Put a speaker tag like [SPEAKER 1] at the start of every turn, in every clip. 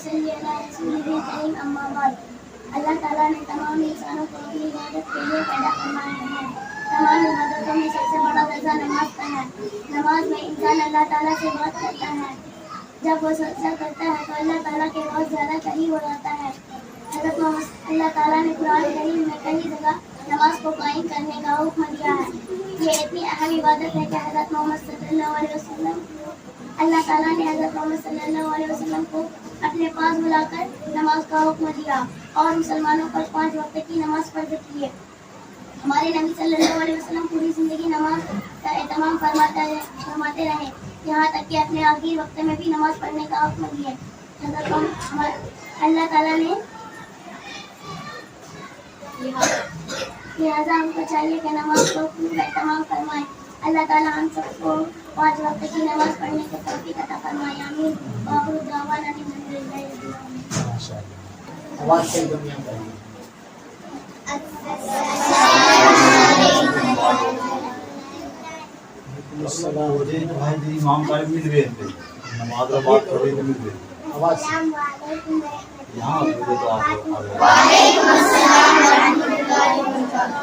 [SPEAKER 1] صلی علی رسولہ الکریم اما بعد۔ اللہ تعالیٰ نے تمام انسانوں کو اپنی عبادت کے لیے پیدا فرمایا ہے۔ تمام عبادتوں میں سب سے بڑا درجہ نماز کا ہے۔ نماز میں انسان اللہ تعالیٰ سے بات کرتا ہے۔ جب وہ سجدہ کرتا ہے تو اللہ تعالیٰ کے بہت زیادہ قریب ہو جاتا ہے۔ حضرت محمد اللہ تعالیٰ نے قرآن کریم میں کئی جگہ نماز کو قائم کرنے کا حکم دیا ہے۔ یہ اتنی اہم عبادت ہے کہ حضرت محمد صلی اللہ علیہ وسلم اللہ تعالیٰ نے حضرت محمد صلی اللہ علیہ وسلم کو اپنے پاس بلا کر نماز کا حکم دیا اور مسلمانوں پر 5 وقت کی نماز فرض کی ہے۔ ہمارے نبی صلی اللہ علیہ وسلم پوری زندگی نماز کا اہتمام فرماتے رہے، یہاں تک کہ اپنے آخری وقت میں بھی نماز پڑھنے کا حکم دیا۔ حضرت اللہ تعالیٰ نے لہٰذا ہم کو چاہیے کہ نماز کو خوب اہتمام فرمائیں۔ اللہ تعالیٰ ہم سب کو 5 وقت کی نماز پڑھنے کی توفیق عطا فرمائے، آمین۔ وآخر دعوانا ان الحمد للہ رب العالمین۔
[SPEAKER 2] آواز سے دنیا پڑھی۔
[SPEAKER 3] السلام علیکم بھائی دی امام صاحب مل گئے تھے نماز کا بات کر رہے تھے مل گئے
[SPEAKER 2] آواز
[SPEAKER 1] السلام علیکم
[SPEAKER 3] یہاں پہ تو آپ
[SPEAKER 1] وعلیکم السلام ورحمۃ اللہ وبرکاتہ۔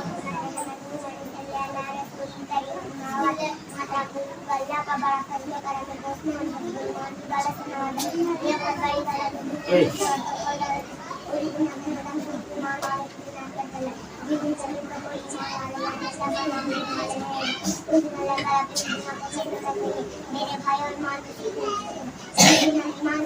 [SPEAKER 4] میرے بھائی اور ایمان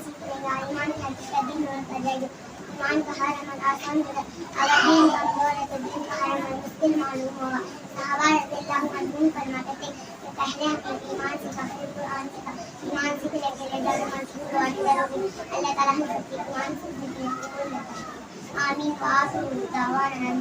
[SPEAKER 4] سیکھنے گا، ایمان کا دن بڑھتا جائے گا۔ ایمان کا ہر عمل آسان ہوگا، اگر دین کمزور ہے تو دین کا ہر عمل مشکل معلوم ہوگا۔ صحابہ رضی اللہ عنہم فرماتے تھے کہ پہلے ہم نے ایمان سیکھا، پھر قرآن سیکھا۔ ایمان سیکھنے کے لیے جب منصور اور ضروری اللہ تعالیٰ ہم سب کی ایمان سیکھنے کی قبول کرتا ہے، آمین۔ وآخر دعوانا